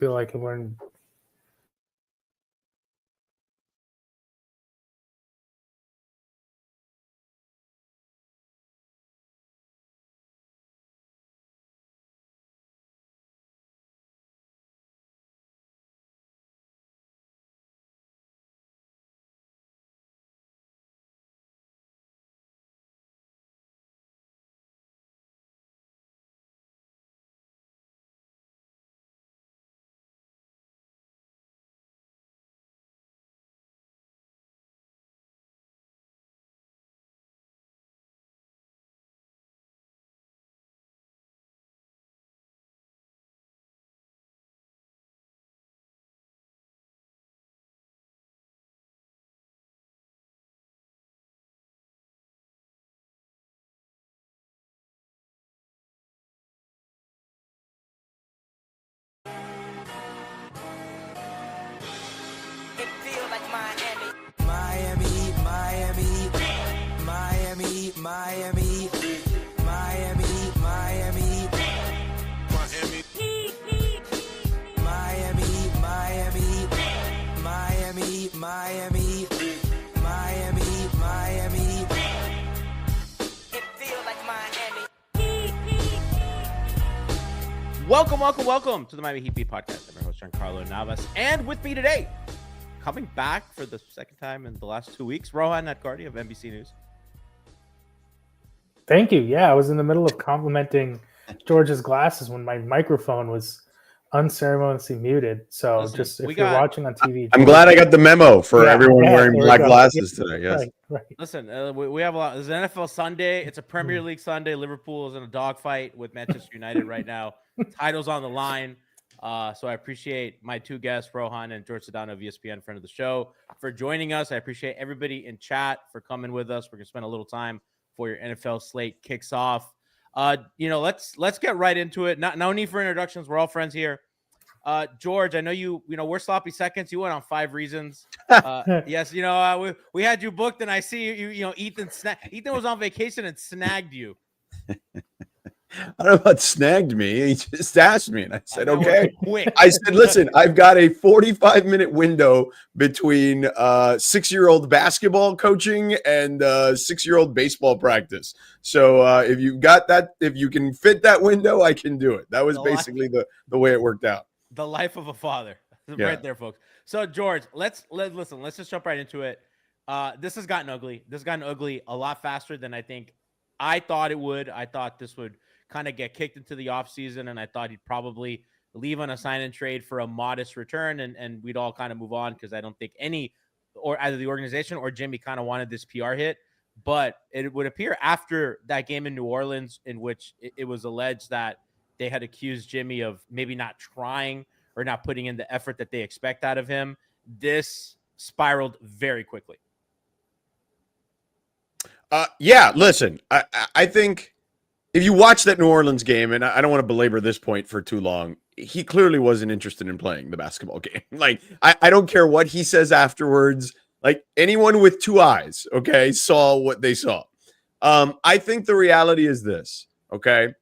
feel like we're in. Welcome to the Miami Heat Beat podcast. I'm your host, Giancarlo Navas, and with me today, coming back for the second time in the last 2 weeks, Rohan Nadkarni of NBC News. Thank you. Yeah, I was in the middle of complimenting George's glasses when my microphone was unceremoniously muted. So listen, if you're watching on TV, I'm glad I got the memo for everyone wearing black glasses today. Yes. Right. Listen, we have a lot. It's an NFL Sunday. It's a Premier League Sunday. Liverpool is in a dogfight with Manchester United right now. Titles on the line. So I appreciate my two guests, Rohan and Jorge Sedano of ESPN, friend of the show, for joining us. I appreciate everybody in chat for coming with us. We're going to spend a little time before your NFL slate kicks off. Let's get right into it. No need for introductions. We're all friends here. George, I know we're sloppy seconds. You went on 5 reasons. Yes, we had you booked, and I see Ethan was on vacation and snagged you. I don't know about snagged me. He just asked me, and I said, okay. I said, listen, I've got a 45-minute window between 6-year-old basketball coaching and 6-year-old baseball practice. So if you got that, if you can fit that window, I can do it. That was basically the way it worked out. The life of a father, right there, folks. So George, let's just jump right into it. This has gotten ugly. This has gotten ugly a lot faster than I thought it would. I thought this would kind of get kicked into the offseason, and I thought he'd probably leave on a sign and trade for a modest return, and we'd all kind of move on, because I don't think either the organization or Jimmy kind of wanted this PR hit. But it would appear after that game in New Orleans, in which it was alleged that they had accused Jimmy of maybe not trying or not putting in the effort that they expect out of him, this spiraled very quickly. Listen, I think if you watch that New Orleans game, and I don't want to belabor this point for too long, he clearly wasn't interested in playing the basketball game. Like, I don't care what he says afterwards. Like, anyone with 2 eyes, okay, saw what they saw. I think the reality is this, okay?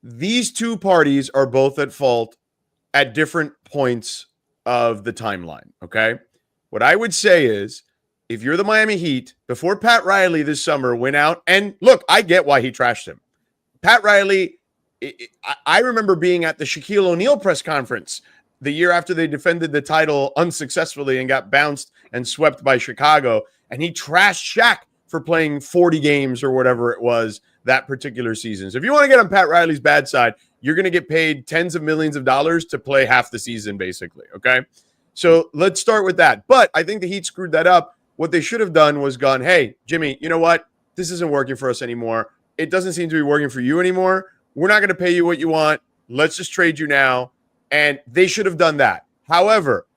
These two parties are both at fault at different points of the timeline, okay? What I would say is, if you're the Miami Heat, before Pat Riley this summer went out, and look, I get why he trashed him. Pat Riley, I remember being at the Shaquille O'Neal press conference the year after they defended the title unsuccessfully and got bounced and swept by Chicago, and he trashed Shaq for playing 40 games or whatever it was that particular season. So if you want to get on Pat Riley's bad side, you're going to get paid tens of millions of dollars to play half the season, basically, okay? So let's start with that. But I think the Heat screwed that up. What they should have done was gone, hey, Jimmy, you know what? This isn't working for us anymore. It doesn't seem to be working for you anymore. We're not going to pay you what you want. Let's just trade you now. And they should have done that. However,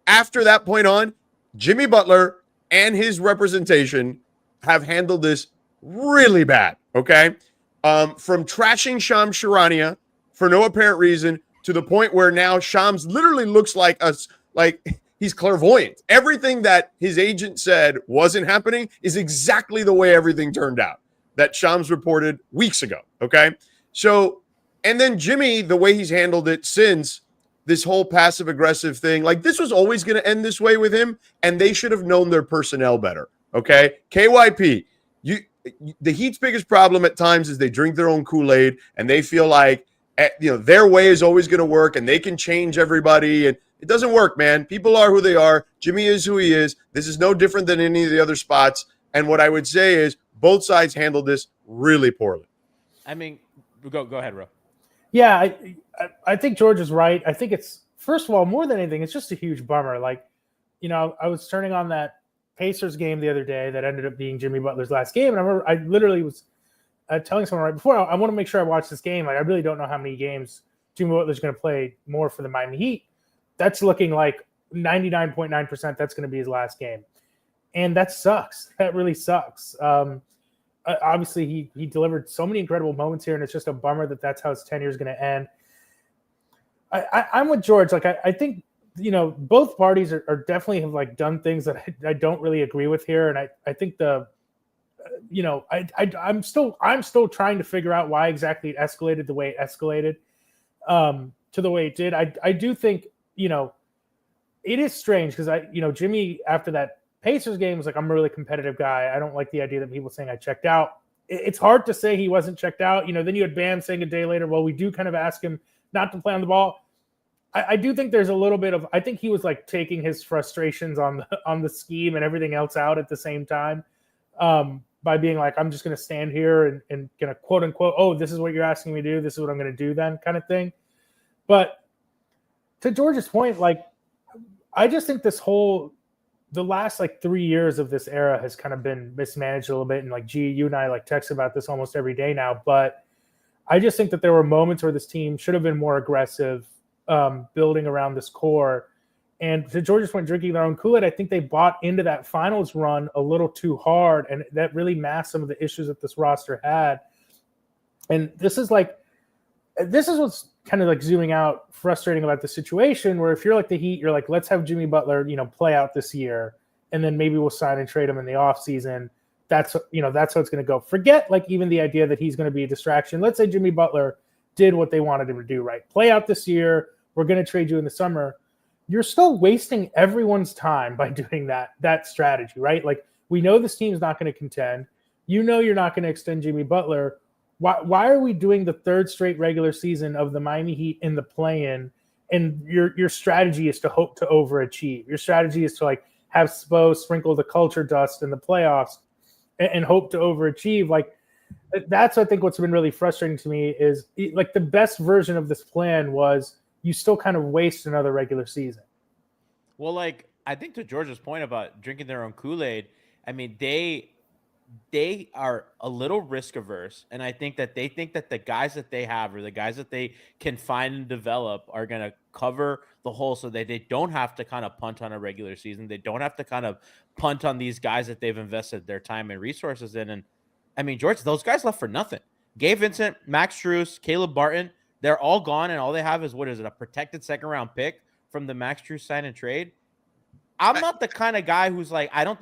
after that point on, Jimmy Butler and his representation have handled this really bad, okay? From trashing Shams Charania for no apparent reason to the point where now Shams literally looks like he's clairvoyant. Everything that his agent said wasn't happening is exactly the way everything turned out that Shams reported weeks ago, okay? So, and then Jimmy, the way he's handled it since, this whole passive aggressive thing. Like, this was always going to end this way with him, and they should have known their personnel better. Okay, KYP, the Heat's biggest problem at times is they drink their own Kool-Aid and they feel like their way is always going to work and they can change everybody, and it doesn't work, man. People are who they are. Jimmy is who he is. This is no different than any of the other spots. And what I would say is both sides handled this really poorly. I mean, go ahead, Ro. Yeah, I think George is right. I think it's, first of all, more than anything, it's just a huge bummer. Like, I was turning on that Pacers game the other day that ended up being Jimmy Butler's last game. And I remember I literally was telling someone right before, I want to make sure I watch this game. Like, I really don't know how many games Jimmy Butler's going to play more for the Miami Heat. That's looking like 99.9% that's going to be his last game. And that sucks. That really sucks. Obviously, he delivered so many incredible moments here, and it's just a bummer that that's how his tenure is going to end. I'm with George. Like, I think, both parties are definitely have like done things that I don't really agree with here. And I think I'm still trying to figure out why exactly it escalated the way it escalated to the way it did. I do think, it is strange because Jimmy, after that Pacers game, was like, I'm a really competitive guy. I don't like the idea that people saying I checked out. It's hard to say he wasn't checked out. Then you had Bam saying a day later, well, we do kind of ask him not to play on the ball. I do think there's a little bit of, I think he was like taking his frustrations on the scheme and everything else out at the same time by being like, I'm just going to stand here and going to quote unquote, oh, this is what you're asking me to do. This is what I'm going to do then kind of thing. But to George's point, like, I just think the last like 3 years of this era has kind of been mismanaged a little bit. And like, gee, you and I like text about this almost every day now, but I just think that there were moments where this team should have been more aggressive, building around this core. And to George's point, drinking their own Kool-Aid, I think they bought into that finals run a little too hard, and that really masked some of the issues that this roster had. And this is what's kind of like zooming out, frustrating about the situation, where if you're like the Heat, you're like, let's have Jimmy Butler, play out this year, and then maybe we'll sign and trade him in the offseason. That's how it's going to go. Forget like even the idea that he's going to be a distraction. Let's say Jimmy Butler did what they wanted him to do, right? Play out this year. We're going to trade you in the summer. You're still wasting everyone's time by doing that strategy, right? Like, we know this team's not going to contend. You're not going to extend Jimmy Butler. Why are we doing the third straight regular season of the Miami Heat in the play-in, and your strategy is to hope to overachieve? Your strategy is to like have Spo sprinkle the culture dust in the playoffs and hope to overachieve. Like, that's, I think, what's been really frustrating to me is like the best version of this plan was you still kind of waste another regular season. Well, like, I think to George's point about drinking their own Kool-Aid, I mean, they are a little risk averse. And I think that they think that the guys that they have or the guys that they can find and develop are going to cover the hole so that they don't have to kind of punt on a regular season. They don't have to kind of punt on these guys that they've invested their time and resources in. And I mean, George, those guys left for nothing. Gabe Vincent, Max Strus, Caleb Barton, they're all gone, and all they have is, what is it, a protected second-round pick from the Max Strus sign and trade? I'm not the kind of guy who's like, I don't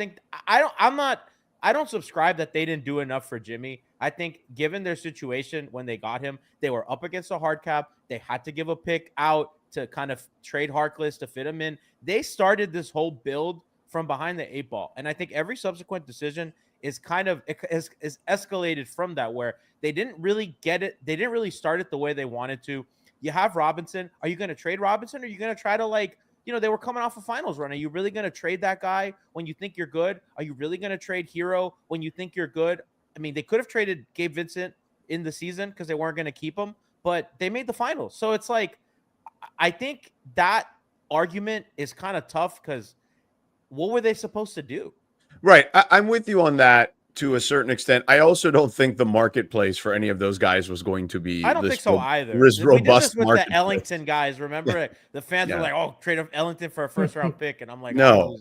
subscribe that they didn't do enough for Jimmy. I think given their situation when they got him, they were up against a hard cap. They had to give a pick out to kind of trade Harkless to fit him in. They started this whole build from behind the 8 ball, and I think every subsequent decision is kind of is escalated from that, where they didn't really get it. They didn't really start it the way they wanted to. You have Robinson. Are you going to trade Robinson? Or are you going to try to, like, they were coming off a finals run. Are you really going to trade that guy when you think you're good? Are you really going to trade Hero when you think you're good? I mean, they could have traded Gabe Vincent in the season because they weren't going to keep him, but they made the finals. So it's like, I think that argument is kind of tough because what were they supposed to do? Right. I'm with you on that to a certain extent. I also don't think the marketplace for any of those guys was going to be. I don't think so either. This we did robust this with the Ellington guys. Remember, the fans were like, "Oh, trade Ellington for a first-round pick," and I'm like, "No.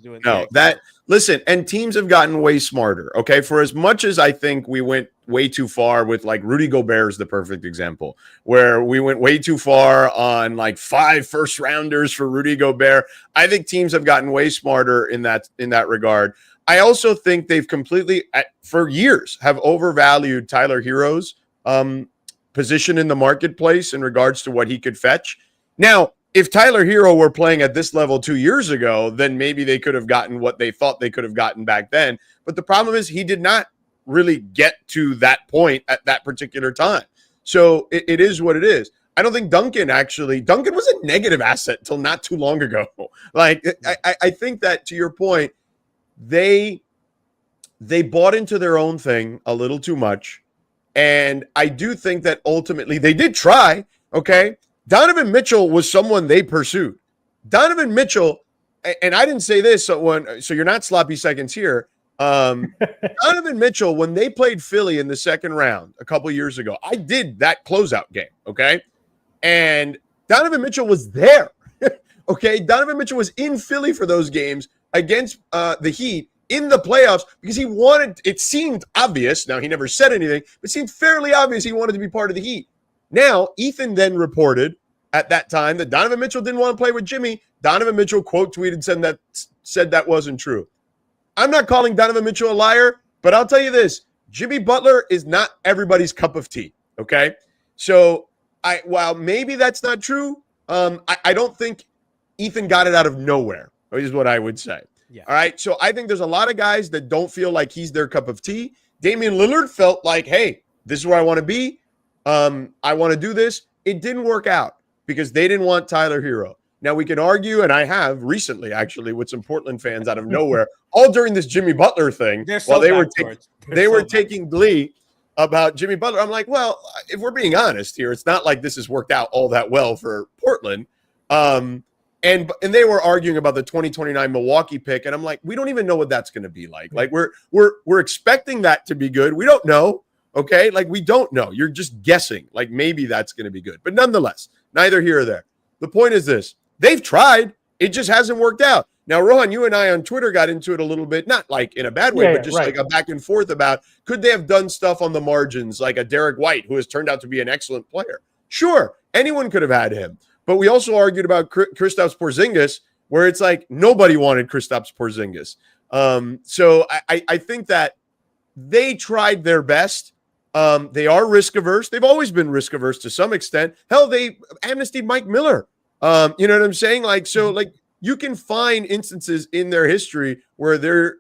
Listen." And teams have gotten way smarter. Okay, for as much as I think we went way too far with, like, Rudy Gobert is the perfect example, where we went way too far on like 5 first-rounders for Rudy Gobert. I think teams have gotten way smarter in that regard. I also think they've completely, for years, have overvalued Tyler Hero's position in the marketplace in regards to what he could fetch. Now, if Tyler Hero were playing at this level 2 years ago, then maybe they could have gotten what they thought they could have gotten back then. But the problem is he did not really get to that point at that particular time. So it is what it is. I don't think Duncan was a negative asset until not too long ago. Like, I think that, to your point, they bought into their own thing a little too much. And I do think that ultimately they did try, okay? Donovan Mitchell was someone they pursued. Donovan Mitchell, and I didn't say this, so you're not sloppy seconds here. Donovan Mitchell, when they played Philly in the second round a couple years ago, I did that closeout game, okay? And Donovan Mitchell was there, okay? Donovan Mitchell was in Philly for those games against the Heat in the playoffs because he wanted, it seemed obvious, now he never said anything, but it seemed fairly obvious he wanted to be part of the Heat. Now, Ethan then reported at that time that Donovan Mitchell didn't want to play with Jimmy. Donovan Mitchell quote tweeted said that wasn't true. I'm not calling Donovan Mitchell a liar, but I'll tell you this. Jimmy Butler is not everybody's cup of tea, okay? So, while maybe that's not true, I don't think Ethan got it out of nowhere, is what I would say. Yeah. All right? So, I think there's a lot of guys that don't feel like he's their cup of tea. Damian Lillard felt like, hey, this is where I want to be. I want to do this. It didn't work out because they didn't want Tyler Hero. Now, we can argue, and I have recently, actually, with some Portland fans out of nowhere, all during this Jimmy Butler thing, while they were taking glee about Jimmy Butler. I'm like, well, if we're being honest here, it's not like this has worked out all that well for Portland. And they were arguing about the 2029 Milwaukee pick, and I'm like, we don't even know what that's going to be like. Like, we're expecting that to be good. We don't know, okay? Like, we don't know. You're just guessing. Like, maybe that's going to be good. But nonetheless, neither here or there. The point is this. They've tried. It just hasn't worked out. Now, Rohan, you and I on Twitter got into it a little bit, not like in a bad way, but just like a back and forth about could they have done stuff on the margins like a Derek White, who has turned out to be an excellent player. Sure, anyone could have had him. But we also argued about Kristaps Porzingis, where it's like nobody wanted Kristaps Porzingis. So I think that they tried their best. They are risk averse. They've always been risk averse to some extent. Hell, they amnestied Mike Miller. You know what I'm saying? Like, so like you can find instances in their history where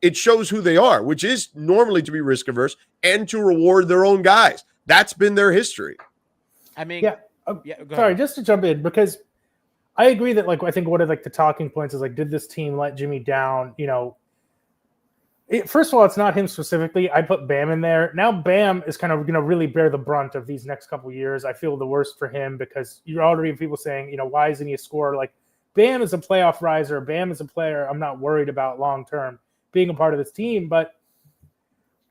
it shows who they are, which is normally to be risk averse and to reward their own guys. That's been their history. I mean, sorry, just to jump in, because I agree that like, I think one of like the talking points is like, did this team let Jimmy down? You know, first of all, it's not him specifically. I put Bam in there. Now Bam is kind of going to really bear the brunt of these next couple of years. I feel the worst for him because you're already people saying, you know, why isn't he a scorer? Like Bam is a playoff riser. Bam is a player I'm not worried about long-term being a part of this team.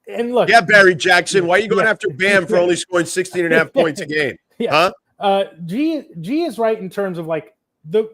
And look. Yeah, Barry Jackson, why are you going after Bam for only scoring 16 and a half points a game? Yeah. Huh? G is right in terms of like the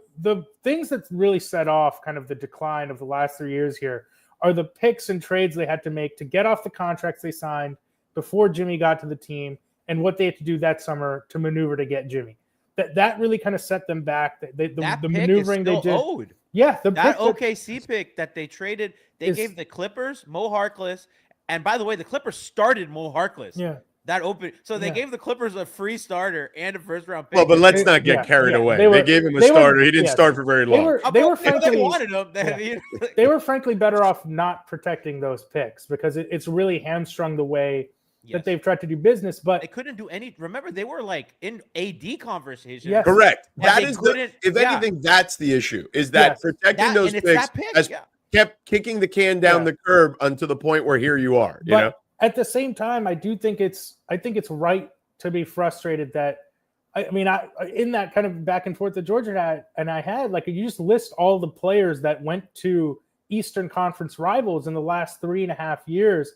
things that really set off kind of the decline of the last 3 years here are the picks and trades they had to make to get off the contracts they signed before Jimmy got to the team and what they had to do that summer to maneuver to get Jimmy. That really kind of set them back. The maneuvering they did. Owed. Yeah. That OKC pick that they traded, they gave the Clippers Mo Harkless. And by the way, the Clippers started Mo Harkless. Yeah. That open. So they gave the Clippers a free starter and a first-round pick. Well, but let's not get carried away. They gave him a starter. He didn't start for very long. They wanted him. They were frankly better off not protecting those picks because it's really hamstrung the way that they've tried to do business. But they couldn't do any. Remember, they were like in AD conversation. Yes. Correct. That is if anything, that's the issue. Is that protecting those picks has kept kicking the can down the curb until the point where here you are. You know. At the same time, I think it's right to be frustrated that in that kind of back and forth that Georgia had like you just list all the players that went to Eastern Conference rivals in the last 3.5 years,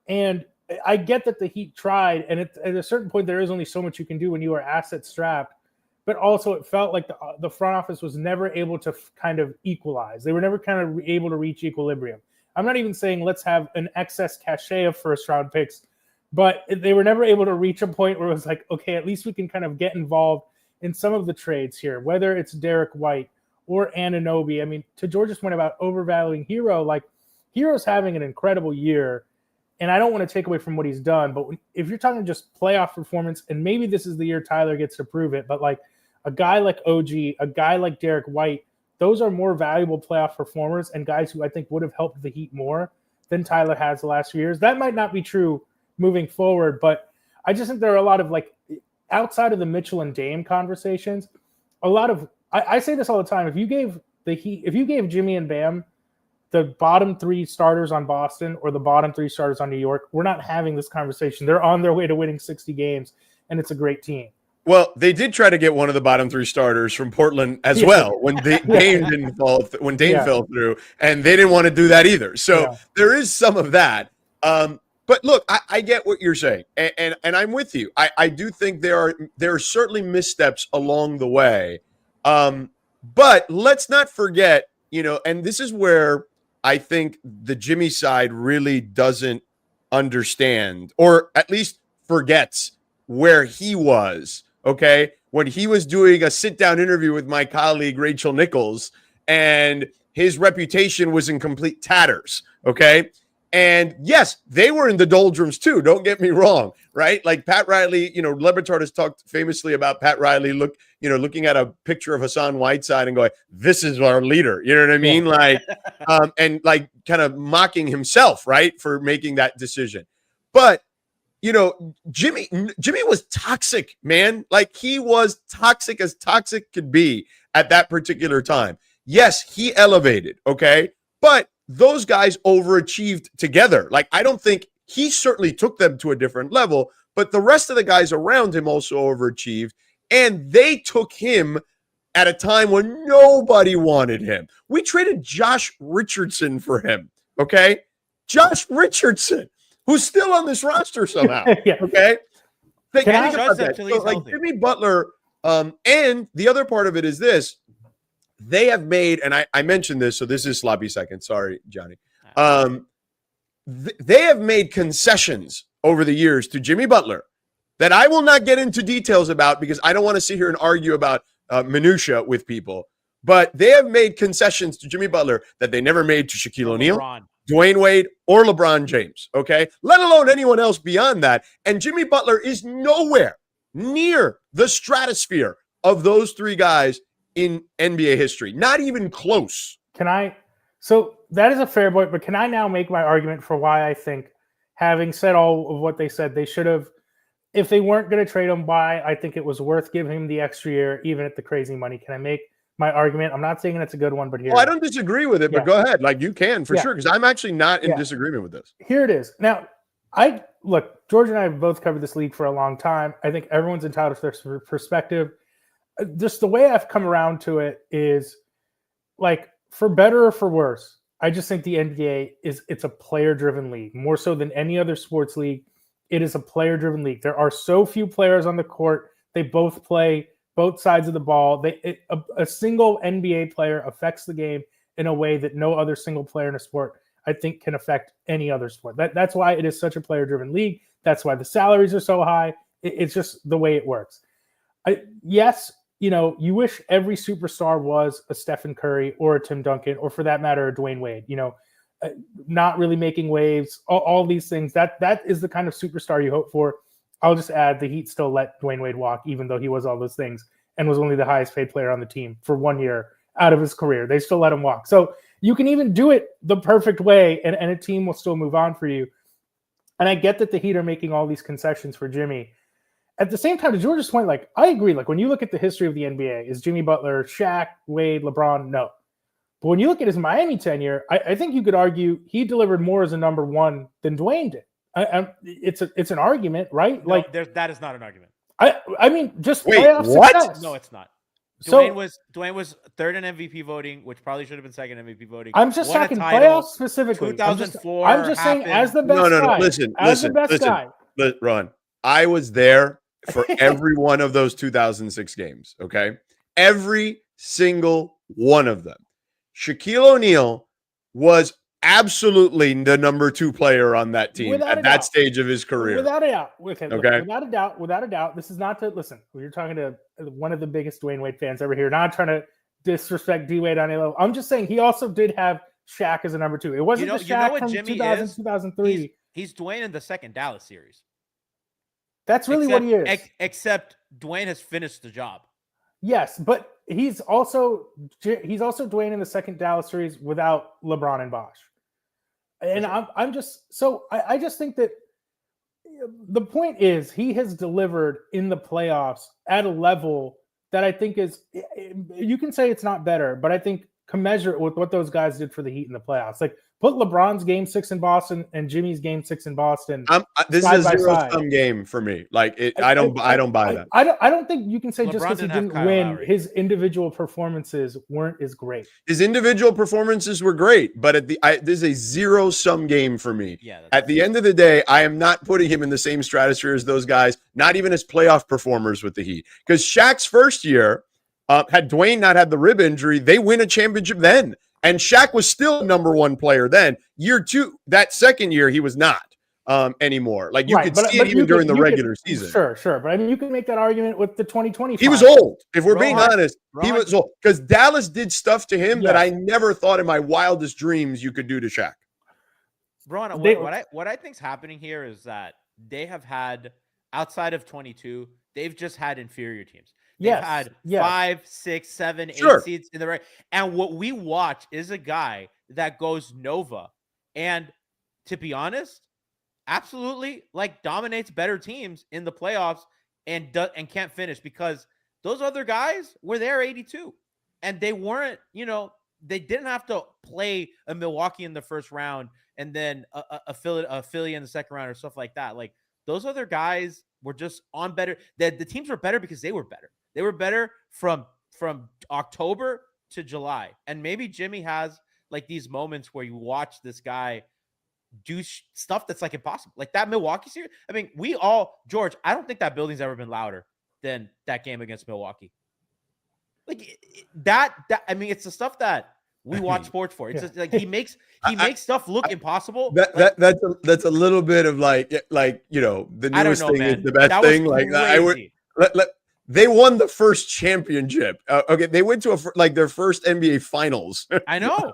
and I get that the Heat tried, and at a certain point there is only so much you can do when you are asset strapped, but also it felt like the front office was never able to kind of equalize. They were never kind of able to reach equilibrium. I'm not even saying let's have an excess cachet of first-round picks, but they were never able to reach a point where it was like, okay, at least we can kind of get involved in some of the trades here, whether it's Derek White or Anunoby. I mean, to George's point about overvaluing Hero, like Hero's having an incredible year, and I don't want to take away from what he's done, but if you're talking just playoff performance, and maybe this is the year Tyler gets to prove it, but like a guy like OG, a guy like Derek White, those are more valuable playoff performers and guys who I think would have helped the Heat more than Tyler has the last few years. That might not be true moving forward, but I just think there are a lot of, like, outside of the Mitchell and Dame conversations, a lot of, I say this all the time, if you gave Jimmy and Bam the bottom 3 starters on Boston or the bottom 3 starters on New York, we're not having this conversation. They're on their way to winning 60 games, and it's a great team. Well, they did try to get one of the bottom 3 starters from Portland as well when Dame didn't fall, when Dame fell through, and they didn't want to do that either. So there is some of that. But look, I get what you're saying, and I'm with you. I do think there are certainly missteps along the way. But let's not forget, and this is where I think the Jimmy side really doesn't understand, or at least forgets where he was, okay? When he was doing a sit-down interview with my colleague, Rachel Nichols, and his reputation was in complete tatters, okay? And yes, they were in the doldrums too, don't get me wrong, right? Like Pat Riley, Le Batard has talked famously about Pat Riley looking at a picture of Hassan Whiteside and going, this is our leader, you know what I mean? Like, and like kind of mocking himself, right, for making that decision. But, Jimmy was toxic, man. Like, he was toxic as toxic could be at that particular time. Yes, he elevated, okay? But those guys overachieved together. Like, I don't think he certainly took them to a different level, but the rest of the guys around him also overachieved, and they took him at a time when nobody wanted him. We traded Josh Richardson for him, okay? Josh Richardson, who's still on this roster somehow, okay? Think about that. So, like, Jimmy Butler, and the other part of it is this. They have made, and I mentioned this, so this is sloppy second. Sorry, Johnny. They have made concessions over the years to Jimmy Butler that I will not get into details about because I don't want to sit here and argue about minutia with people. But they have made concessions to Jimmy Butler that they never made to Shaquille O'Neal, Dwayne Wade, or LeBron James, okay? Let alone anyone else beyond that. And Jimmy Butler is nowhere near the stratosphere of those 3 guys in NBA history. Not even close. So that is a fair point, but can I now make my argument for why I think, having said all of what they said, they should have, if they weren't going to trade him, why I think it was worth giving him the extra year, even at the crazy money. Can I make my argument? I'm not saying it's a good one, but here. Well, I don't disagree with it, but go ahead. Like, you can for sure, because I'm actually not in disagreement with this. Here it is. Now, look, George and I have both covered this league for a long time. I think everyone's entitled to their perspective. Just the way I've come around to it is, like, for better or for worse, I just think the NBA it's a player-driven league. More so than any other sports league, it is a player-driven league. There are so few players on the court. They both play both sides of the ball. A single NBA player affects the game in a way that no other single player in a sport, I think, can affect any other sport. That's why it is such a player-driven league. That's why the salaries are so high. It's just the way it works. Yes, you wish every superstar was a Stephen Curry or a Tim Duncan, or for that matter, a Dwayne Wade, not really making waves, all these things. That is the kind of superstar you hope for. I'll just add, the Heat still let Dwayne Wade walk, even though he was all those things and was only the highest paid player on the team for 1 year out of his career. They still let him walk. So you can even do it the perfect way, and a team will still move on for you. And I get that the Heat are making all these concessions for Jimmy. At the same time, to George's point, like, I agree. Like, when you look at the history of the NBA, is Jimmy Butler, Shaq, Wade, LeBron? No. But when you look at his Miami tenure, I think you could argue he delivered more as a number 1 than Dwayne did. It's an argument, right? No, like, that is not an argument. I mean, just playoff success. No, it's not. Dwayne was 3rd in MVP voting, which probably should have been 2nd MVP voting. I'm just talking playoffs specifically. 2004. I'm just saying, as the best guy. Listen, Ron, I was there for every one of those 2006 games, okay? Every single one of them. Shaquille O'Neal was absolutely the number 2 player on that team at that stage of his career. Without a doubt. Okay. Look, without a doubt. This is not to listen. You're talking to one of the biggest Dwayne Wade fans ever here. Not trying to disrespect D-Wade on a level. I'm just saying he also did have Shaq as a number 2. It wasn't the Shaq from Jimmy 2000, 2003. He's Dwayne in the second Dallas series. That's really what he is. Except Dwayne has finished the job. Yes, but he's also Dwayne in the second Dallas series without LeBron and Bosh. And sure. I just think that the point is he has delivered in the playoffs at a level that I think is, you can say it's not better, but I think commensurate with what those guys did for the Heat in the playoffs. Like put LeBron's game 6 in Boston and Jimmy's game 6 in Boston. This is a zero-sum game for me. Like I don't buy that. I don't think you can say LeBron just because he didn't Kyle win, Lowry. his individual performances weren't as great. His individual performances were great, but this is a zero-sum game for me. Yeah, at the end of the day, I am not putting him in the same stratosphere as those guys, not even as playoff performers with the Heat. Because Shaq's first year, had Dwayne not had the rib injury, they win a championship then. And Shaq was still number one player then. Year two, that second year, he was not anymore. Like you could see it even during the regular season. Sure. But I mean, you can make that argument with the 2020. He was old. If we're being honest, he was old. Because Dallas did stuff to him that I never thought in my wildest dreams you could do to Shaq. Rohan, what I think's happening here is that they have had, outside of 22, they've just had inferior teams. They've had 5, 6, 7, 8 seeds in the right. And what we watch is a guy that goes Nova. And to be honest, absolutely like dominates better teams in the playoffs and can't finish because those other guys were there 82. And they weren't, they didn't have to play a Milwaukee in the first round and then a Philly in the second round or stuff like that. Like those other guys were just on better. The teams were better because they were better. They were better from October to July. And maybe Jimmy has like these moments where you watch this guy do stuff that's like impossible. Like that Milwaukee series. I mean, George, I don't think that building's ever been louder than that game against Milwaukee. Like that I mean, it's the stuff that we watch sports for. It's just like he makes stuff look impossible. That's a little bit of like the newest thing is the best thing. Like I would they won the first championship. Okay, they went to their first NBA Finals. I know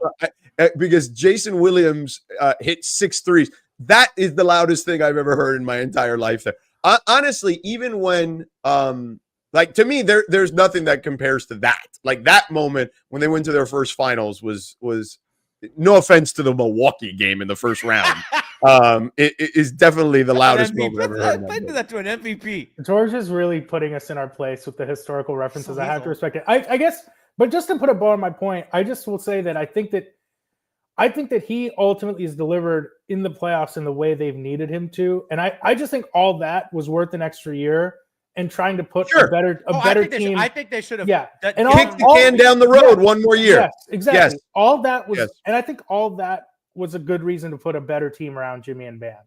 because Jason Williams hit 6 threes. That is the loudest thing I've ever heard in my entire life. There, honestly, even when to me, there's nothing that compares to that. Like that moment when they went to their first finals was no offense to the Milwaukee game in the first round. It is definitely the loudest moment I've ever heard. I did that to an MVP. George is really putting us in our place with the historical references. I have to respect it. I guess, but just to put a bow on my point, I just will say that I think that he ultimately has delivered in the playoffs in the way they've needed him to. And I just think all that was worth an extra year and trying to put a better team. I think they should have and kicked the can down the road one more year. Yes, exactly. Yes. All that was, and I think all that was a good reason to put a better team around Jimmy and Bam.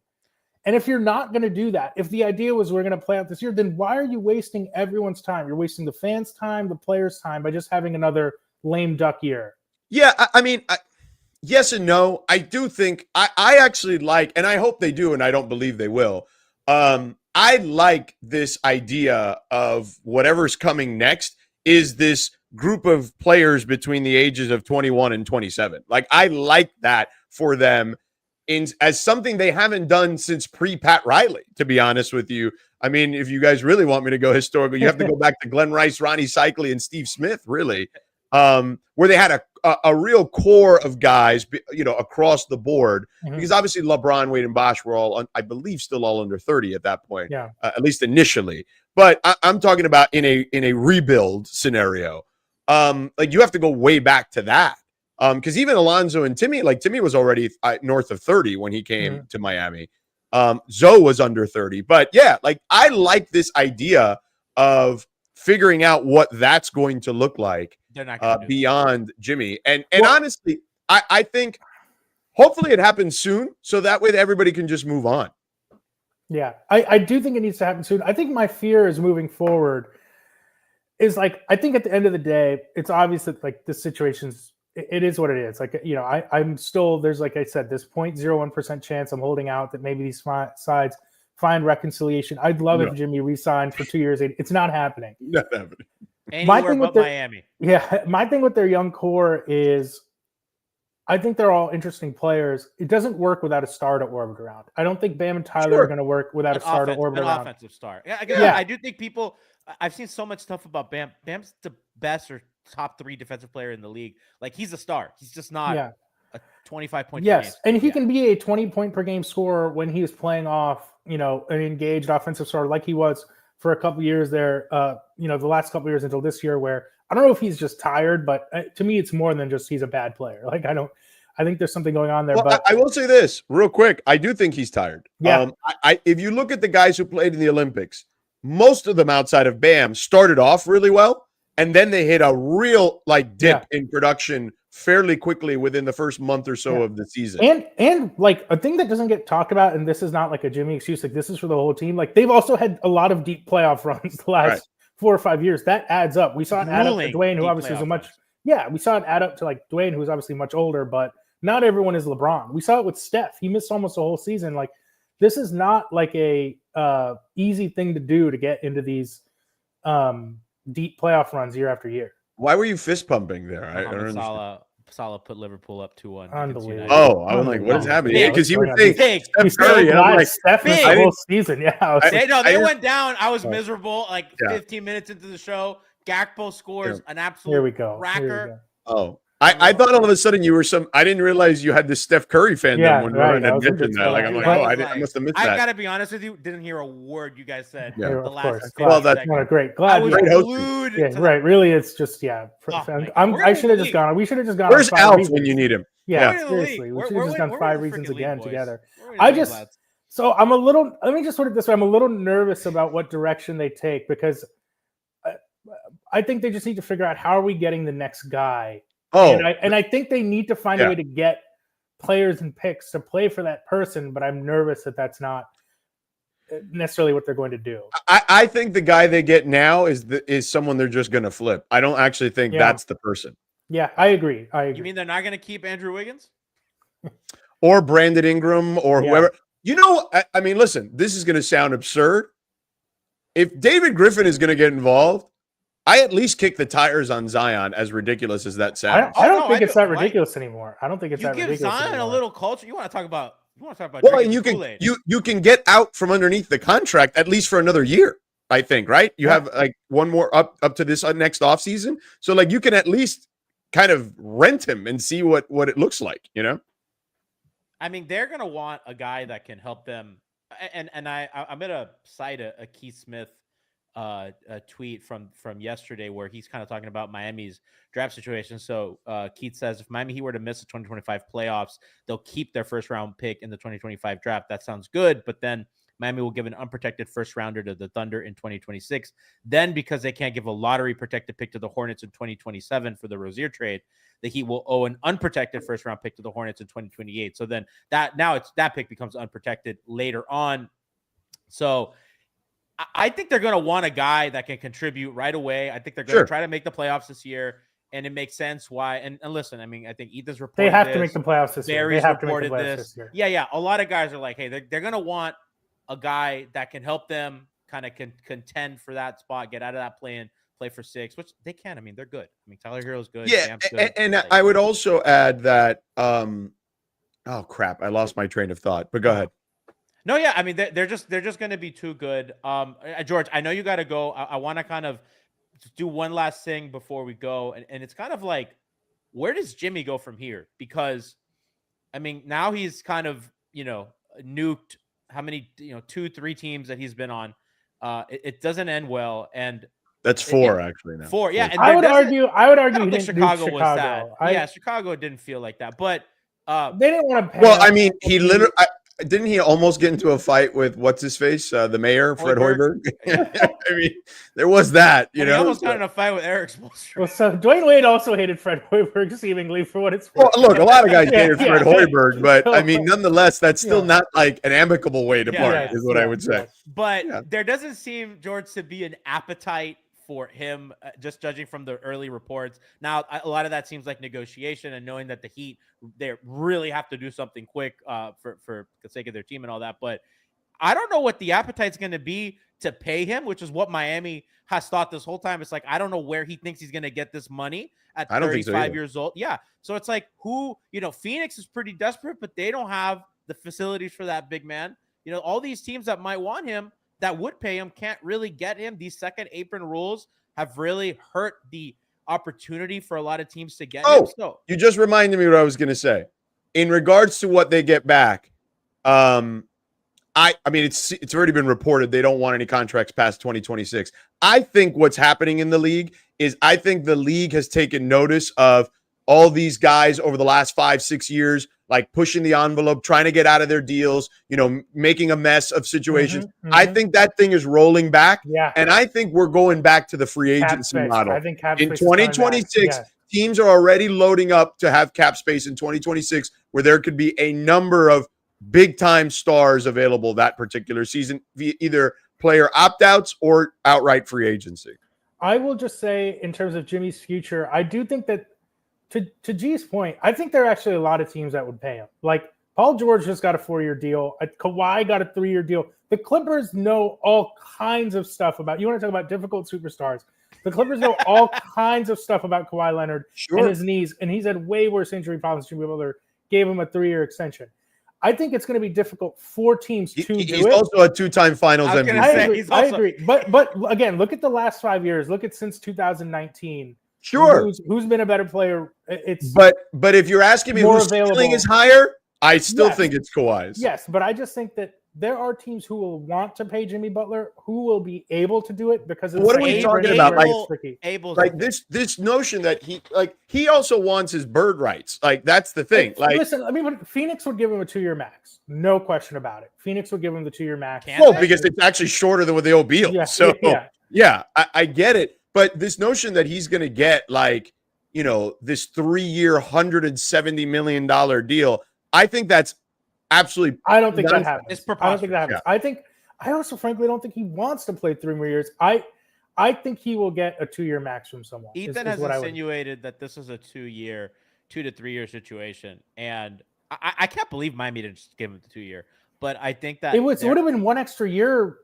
And if you're not going to do that, if the idea was we're going to play out this year, then why are you wasting everyone's time? You're wasting the fans' time, the players' time by just having another lame duck year. Yeah, I mean, yes and no. I do think I actually like, and I hope they do, and I don't believe they will. I like this idea of whatever's coming next is this group of players between the ages of 21 and 27. Like, I like that for them as something they haven't done since pre-Pat Riley, to be honest with you. I mean, if you guys really want me to go historical, you have to go back to Glenn Rice, Ronnie Cycli, and Steve Smith, really, where they had a real core of guys, across the board. Mm-hmm. Because obviously LeBron, Wade, and Bosh were all, I believe, still all under 30 at that point, at least initially. But I'm talking about in a rebuild scenario. You have to go way back to that. Because even Alonzo and Timmy was already north of 30 when he came to Miami. Zoe was under 30. But yeah, I like this idea of figuring out what that's going to look like beyond Jimmy. And honestly, I think hopefully it happens soon so that way everybody can just move on. Yeah, I do think it needs to happen soon. I think my fear is moving forward is I think at the end of the day, it's obvious that this situation's it is what it is. I'm still, there's, like I said, this 0.01% chance I'm holding out that maybe these sides find reconciliation. I'd love if Jimmy re-signed for 2 years. It's not happening. Not happening. Anywhere but Miami. Yeah. My thing with their young core is I think they're all interesting players. It doesn't work without a star to orbit around. I don't think Bam and Tyler are going to work without a star to orbit around. Offensive star. I do think people I've seen so much stuff about Bam. Bam's the best or top 3 defensive player in the league. Like, he's a star. He's just not a 25 point. Yes, and he can be a 20 point per game scorer when he's playing off, an engaged offensive scorer like he was for a couple years there. The last couple years until this year, where I don't know if he's just tired, but to me, it's more than just he's a bad player. Like, I think there's something going on there. Well, but I will say this real quick. I do think he's tired. Yeah. If you look at the guys who played in the Olympics, most of them outside of Bam started off really well, and then they hit a real dip in production fairly quickly within the first month or so of the season. And like a thing that doesn't get talked about, and this is not like a Jimmy excuse, like this is for the whole team. Like, they've also had a lot of deep playoff runs the last 4 or 5 years. That adds up. We saw it add up to Dwayne, who obviously is we saw it add up to like Dwayne, who's obviously much older, but not everyone is LeBron. We saw it with Steph. He missed almost a whole season. Like, this is not like a easy thing to do to get into these deep playoff runs year after year. Why were you fist pumping there? Salah put Liverpool up 2-1. Unbelievable. Oh, I was like, what is happening? Yeah, because you were saying Steph Curry, and I'm like, Steph the whole season. Yeah, they went down. I was miserable. Like 15 minutes into the show, Gakpo scores an absolute cracker. Oh. I thought all of a sudden you were I didn't realize you had this Steph Curry fandom when Rohan had mentioned that. Like, I'm like, I must have missed that. I gotta be honest with you, didn't hear a word you guys said. Yeah, the last. Well, that's great. Glad I was glued. Yeah, right. Really, it's just I should have just gone. We should have just gone. Where's Alf when you need him? Yeah, seriously. We should have just done 5 reasons again together. So I'm a little. Let me just put it this way. I'm a little nervous about what direction they take, because I think they just need to figure out how are we getting the next guy. And I think they need to find a way to get players and picks to play for that person, but I'm nervous that that's not necessarily what they're going to do. I think the guy they get now is someone they're just going to flip. I don't actually think that's the person. Yeah, I agree. You mean they're not going to keep Andrew Wiggins? Or Brandon Ingram or whoever? I mean, listen, this is going to sound absurd. If David Griffin is going to get involved, I at least kick the tires on Zion, as ridiculous as that sounds. I don't think it's that ridiculous anymore. I don't think it's that ridiculous. You give Zion a little culture. You want to talk about well, and you can get out from underneath the contract at least for another year, I think, right? You have like one more up to this next offseason. So like you can at least kind of rent him and see what it looks like, I mean, they're going to want a guy that can help them. And I'm going to cite a Keith Smith a tweet from yesterday where he's kind of talking about Miami's draft situation. So Keith says, if Miami Heat were to miss the 2025 playoffs, they'll keep their first round pick in the 2025 draft. That sounds good, but then Miami will give an unprotected first rounder to the Thunder in 2026. Then, because they can't give a lottery protected pick to the Hornets in 2027 for the Rozier trade, the Heat will owe an unprotected first round pick to the Hornets in 2028. So then that pick becomes unprotected later on. So I think they're going to want a guy that can contribute right away. I think they're going to try to make the playoffs this year, and it makes sense why. And listen, I mean, I think Ethan's reported they have to make the playoffs this year. They have to make the playoffs this year. Yeah. A lot of guys are like, hey, they're going to want a guy that can help them kind of contend for that spot, get out of that play for 6, which they can. I mean, they're good. I mean, Tyler Hero's good. Yeah, good. And I would also add that. Oh crap! I lost my train of thought. But go ahead. No, yeah, I mean they're just going to be too good. George, I know you got to go. I want to kind of do one last thing before we go, and it's kind of like, where does Jimmy go from here? Because, I mean, now he's kind of nuked how many 2-3 teams that he's been on. It doesn't end well, and that's 4 actually now. 4, yeah. And I would argue. I don't think Chicago was that. Chicago didn't feel like that, but they didn't want to pay. Well, I mean, he literally. Didn't he almost get into a fight with what's his face, the mayor, Fred Hoiberg? I mean, there was that, He almost got in a fight with Eric Spoelstra. Well, so Dwayne Wade also hated Fred Hoiberg, seemingly, for what it's worth. Well, look, a lot of guys hated Fred Hoiberg, but I mean, nonetheless, that's still not like an amicable way to part, is what I would say. But there doesn't seem, George, to be an appetite for him, just judging from the early reports. Now, a lot of that seems like negotiation and knowing that the Heat, they really have to do something quick for the sake of their team and all that. But I don't know what the appetite's going to be to pay him, which is what Miami has thought this whole time. It's like, I don't know where he thinks he's going to get this money at 35 years old. Yeah. So it's like, Phoenix is pretty desperate, but they don't have the facilities for that big man. All these teams that might want him, that would pay him can't really get him. These second apron rules have really hurt the opportunity for a lot of teams to get him. So you just reminded me what I was going to say. In regards to what they get back, I mean, it's already been reported they don't want any contracts past 2026. I think what's happening in the league is I think the league has taken notice of all these guys over the last 5-6 years, like pushing the envelope, trying to get out of their deals, making a mess of situations. I think that thing is rolling back. Yeah. And I think we're going back to the free agency model. I think in 2026, teams are already loading up to have cap space in 2026, where there could be a number of big-time stars available that particular season, via either player opt-outs or outright free agency. I will just say, in terms of Jimmy's future, I do think that, to G's point, I think there are actually a lot of teams that would pay him. Like, Paul George just got a 4-year deal. Kawhi got a 3-year deal. The Clippers know all kinds of stuff about – you want to talk about difficult superstars. The Clippers know all kinds of stuff about Kawhi Leonard and his knees, and he's had way worse injury problems. Jimmy Butler gave him a 3-year extension. I think it's going to be difficult for teams to do it. He's also a 2-time Finals MVP. I agree. But again, look at the last 5 years. Look at since 2019. Sure. Who's been a better player? But if you're asking me whose ceiling is higher, I still think it's Kawhi's. Yes, but I just think that there are teams who will want to pay Jimmy Butler, who will be able to do it because of what are we talking about? Like this notion that he also wants his bird rights. Like, that's the thing. Listen, I mean, Phoenix would give him a 2-year max, no question about it. Phoenix would give him the 2-year max. Because it's actually shorter than with the O'Beal. Yeah, I get it. But this notion that he's going to get this 3-year, $170 million deal, I think that's absolutely. I don't think that happens. It's preposterous. I don't think that happens. I also frankly don't think he wants to play 3 more years. I think he will get a 2-year max from someone. Ethan has insinuated that this is a 2 to 3 year situation, and I can't believe Miami didn't just give him the 2-year. But I think that it would have been 1 extra year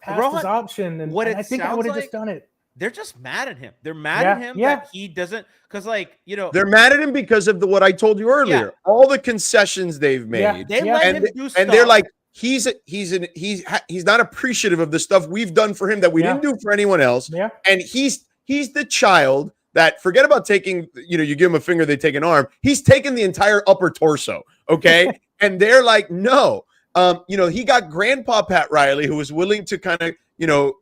past his option, and I think I would have just done it. They're just mad at him. They're mad at him that he doesn't, because they're mad at him because of what I told you earlier. Yeah. All the concessions they've made. They let him do stuff. And they're like, he's not appreciative of the stuff we've done for him that we didn't do for anyone else. Yeah. And he's the child that, forget about taking, you give him a finger, they take an arm. He's taken the entire upper torso. Okay. And they're like, no. He got Grandpa Pat Riley, who was willing to kind of,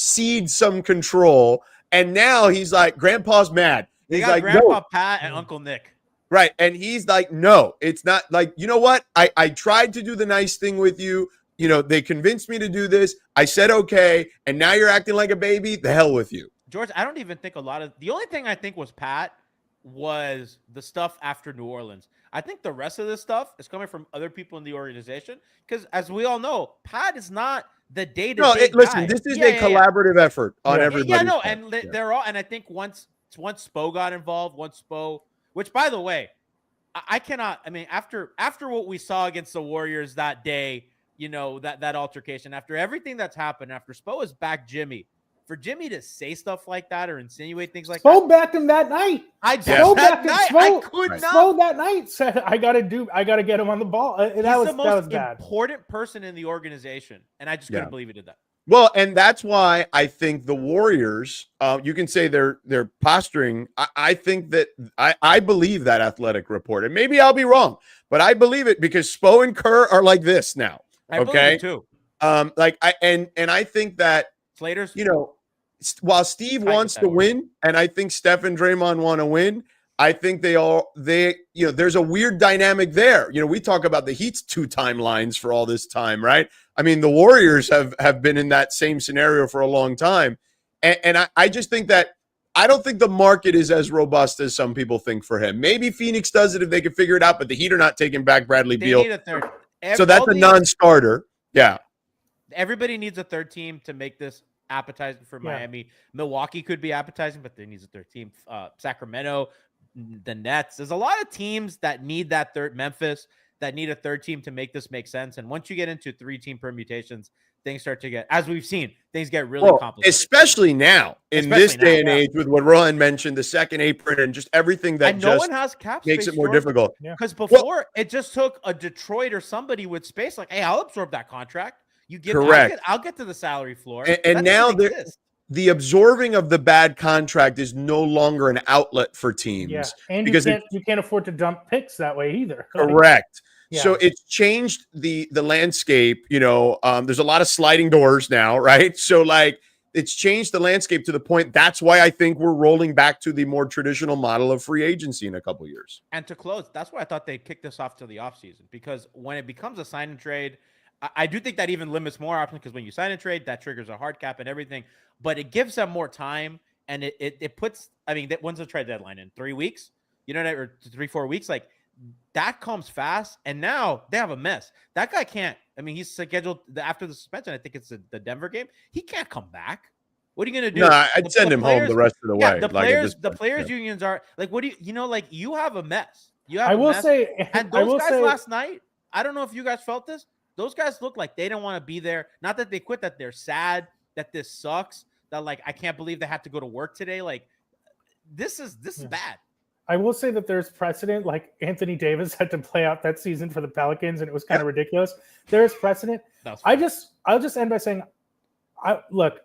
cede some control, and now he's like, Grandpa's mad. He's got like, Grandpa Pat and Uncle Nick. Right. And he's like, no, it's not. Like, you know what? I tried to do the nice thing with you. They convinced me to do this. I said, okay. And now you're acting like a baby. The hell with you. George, I don't even think the only thing I think was Pat was the stuff after New Orleans. I think the rest of this stuff is coming from other people in the organization, because as we all know, Pat is not the day-to-day listen, this is a collaborative effort on everybody. Yeah, no, and they're all, and I think once Spo got involved, which, by the way, I cannot, I mean, after what we saw against the Warriors that day, that altercation, after everything that's happened, after Spo has backed Jimmy, for Jimmy to say stuff like that or insinuate things like that. Spo backed him that night. I could not. Spo that night said, I got to get him on the ball. That was the most bad. Important person in the organization, and I just couldn't believe he did that. Well, and that's why I think the Warriors, you can say they're posturing. I think that I believe that Athletic report, and maybe I'll be wrong, but I believe it because Spo and Kerr are like this now. I believe it too. I think that Slater's, while Steve wants to win, and I think Steph and Draymond want to win, I think there's a weird dynamic there. We talk about the Heat's 2 timelines for all this time, right? I mean, the Warriors have been in that same scenario for a long time. And I just think that I don't think the market is as robust as some people think for him. Maybe Phoenix does it if they can figure it out, but the Heat are not taking back Bradley Beal. Need a third. So that's a non-starter. Yeah. Everybody needs a third team to make this appetizing for Miami. Milwaukee could be appetizing, but they need a third team. Sacramento, the Nets. There's a lot of teams that need that third. Memphis that need a third team to make this make sense. And once you get into 3-team permutations, things start to get, as we've seen, things get really complicated. Especially now, in this day and age, with what Rohan mentioned, the second apron and just everything that and no one has cap space, makes it more difficult. Because before, it just took a Detroit or somebody with space, like, hey, I'll absorb that contract. You get correct. I'll get to the salary floor. And now the absorbing of the bad contract is no longer an outlet for teams. Yeah, and because you can't afford to dump picks that way either. Correct. Yeah. So it's changed the landscape. There's a lot of sliding doors now, right? So like it's changed the landscape to the point. That's why I think we're rolling back to the more traditional model of free agency in a couple of years. And to close, that's why I thought they'd kick this off to the offseason, because when it becomes a sign and trade, I do think that even limits more options, because when you sign and trade, that triggers a hard cap and everything, but it gives them more time. And it puts, when's the trade deadline? In 3 weeks, or 3-4 weeks, like that comes fast. And now they have a mess. That guy can't, he's scheduled after the suspension. I think it's the Denver game. He can't come back. What are you going to do? No, I'd send him home the rest of the way. The players unions are like, what do you have a mess. I will say, and those guys last night, I don't know if you guys felt this. Those guys look like they don't want to be there. Not that they quit, that they're sad, that this sucks, that like, I can't believe they have to go to work today. Like this is bad. I will say that there's precedent. Like Anthony Davis had to play out that season for the Pelicans, and it was kind of ridiculous. There is precedent. I'll just end by saying, I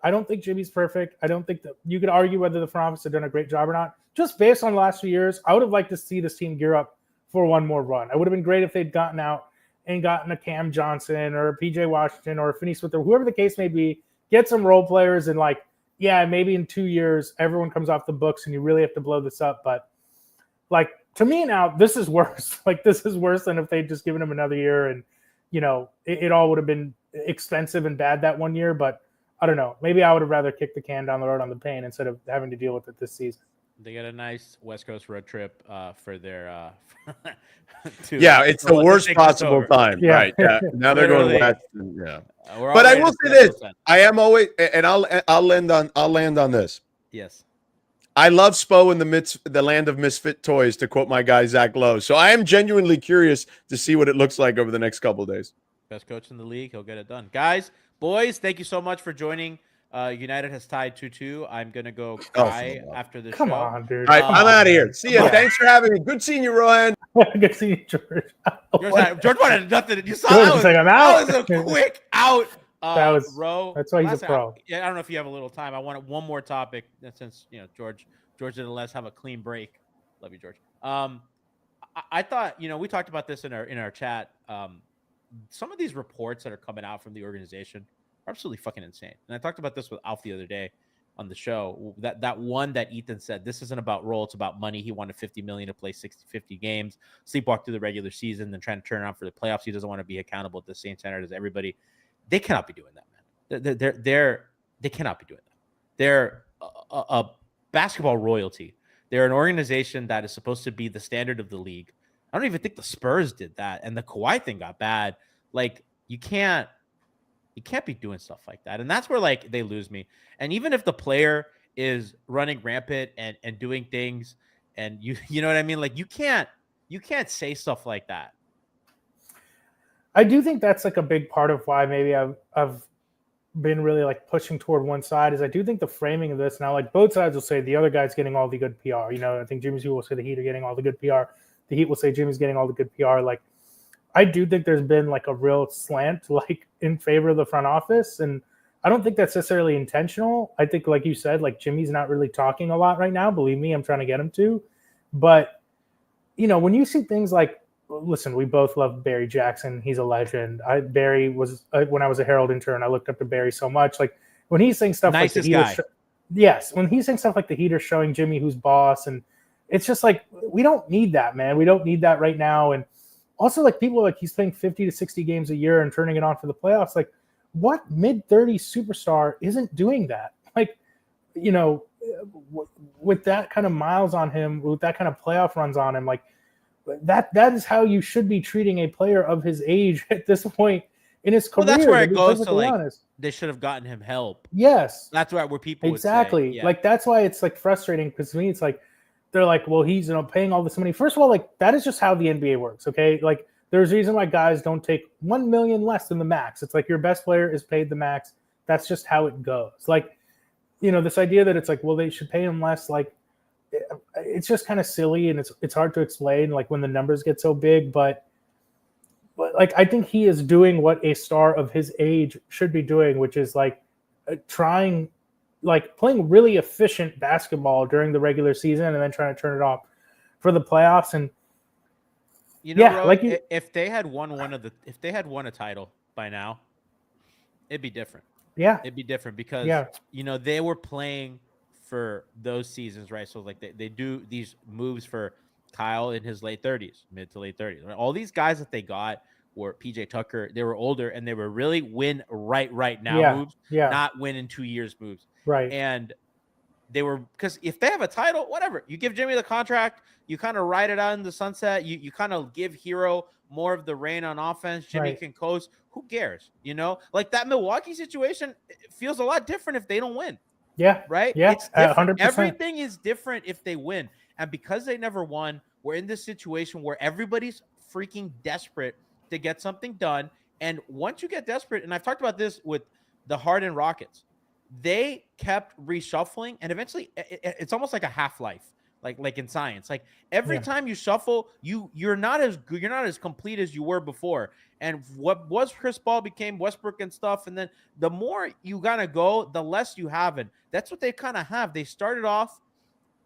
don't think Jimmy's perfect. I don't think that you could argue whether the front office have done a great job or not. Just based on the last few years, I would have liked to see this team gear up for one more run. It would have been great if they'd gotten out and gotten a Cam Johnson or a PJ Washington or a Finney Smith or whoever the case may be, get some role players, and like, yeah, maybe in 2 years, everyone comes off the books and you really have to blow this up. But like, to me now, this is worse. Like, this is worse than if they'd just given him another year and, it all would have been expensive and bad that 1 year. But I don't know. Maybe I would have rather kicked the can down the road on the pain instead of having to deal with it this season. They get a nice West Coast road trip for their it's the worst possible time. Yeah. Right. Yeah. Now they're going west. Yeah. But I will say this. I am always, and I'll land on this. Yes. I love Spo in the land of misfit toys, to quote my guy Zach Lowe. So I am genuinely curious to see what it looks like over the next couple of days. Best coach in the league, he'll get it done. Guys, boys, thank you so much for joining. United has tied 2-2. I'm gonna go cry after this. Come on, dude. All right, I'm out of here. See ya. Thanks for having me. Good seeing you, Rohan. Good seeing you, George. George wanted nothing. You saw that was a quick out. That's why he's a pro. I don't know if you have a little time. I wanted one more topic since George didn't let us have a clean break. Love you, George. I thought we talked about this in our chat. Some of these reports that are coming out from the organization are absolutely fucking insane. And I talked about this with Alf the other day on the show. That one that Ethan said, this isn't about role, it's about money. He wanted $50 million to play 50 games, sleepwalk through the regular season, then trying to turn around for the playoffs. He doesn't want to be accountable at the same standard as everybody. They cannot be doing that, man. They cannot be doing that. They're a basketball royalty. They're an organization that is supposed to be the standard of the league. I don't even think the Spurs did that, and the Kawhi thing got bad. Like, you can't be doing stuff like that, and that's where like they lose me. And even if the player is running rampant and doing things, and you know what I mean, like you can't say stuff like that. I do think that's like a big part of why maybe I've been really like pushing toward one side, is I do think the framing of this now, like both sides will say the other guy's getting all the good PR. I think Jimmy's people will say the Heat are getting all the good PR. The Heat will say Jimmy's getting all the good PR. Like, I do think there's been like a real slant like in favor of the front office, and I don't think that's necessarily intentional. I think, like you said, like Jimmy's not really talking a lot right now. Believe me, I'm trying to get him to. But when you see things like, listen, we both love Barry Jackson. He's a legend. Barry was when I was a Herald intern, I looked up to Barry so much. Like when he's saying stuff like the Heat, when he's saying stuff like the Heat are showing Jimmy who's boss, and it's just like, we don't need that, man. We don't need that right now. And also, like, people are like, he's playing 50 to 60 games a year and turning it on for the playoffs. Like, what mid-30s superstar isn't doing that? Like, with that kind of miles on him, with that kind of playoff runs on him, like, that is how you should be treating a player of his age at this point in his career. Well, that's where it goes to, like, they should have gotten him help. Yes. That's where people exactly. Would say, yeah. Like, that's why it's, like, frustrating, because to me, it's like, they're like, well, he's paying all this money. First of all, like, that is just how the NBA works, okay? Like, there's a reason why guys don't take $1 million less than the max. It's like your best player is paid the max. That's just how it goes. Like, this idea that it's like, well, they should pay him less, like, it's just kind of silly, and it's hard to explain, like, when the numbers get so big. But but like I think he is doing what a star of his age should be doing, which is like trying, like playing really efficient basketball during the regular season and then trying to turn it off for the playoffs. And if they had won if they had won a title by now, it'd be different. Yeah, it'd be different because they were playing for those seasons, right? So like they do these moves for Kyle in his late 30s, mid to late 30s. All these guys that they got were PJ Tucker. They were older and they were really win right now moves, not win in 2 years moves. Right. And they were, because if they have a title, whatever, you give Jimmy the contract, you kind of ride it out in the sunset. You kind of give Hero more of the reign on offense. Jimmy can coast. Who cares? Like that Milwaukee situation, it feels a lot different if they don't win. Yeah. Right. Yeah. It's different. 100%. Everything is different if they win. And because they never won, we're in this situation where everybody's freaking desperate to get something done. And once you get desperate, and I've talked about this with the Harden Rockets, they kept reshuffling, and eventually it's almost like a half-life, like in science. Like every time you shuffle, you're not as good, you're not as complete as you were before. And what was Chris Paul became Westbrook and stuff. And then the more you gotta go, the less you have. And that's what they kind of have. They started off,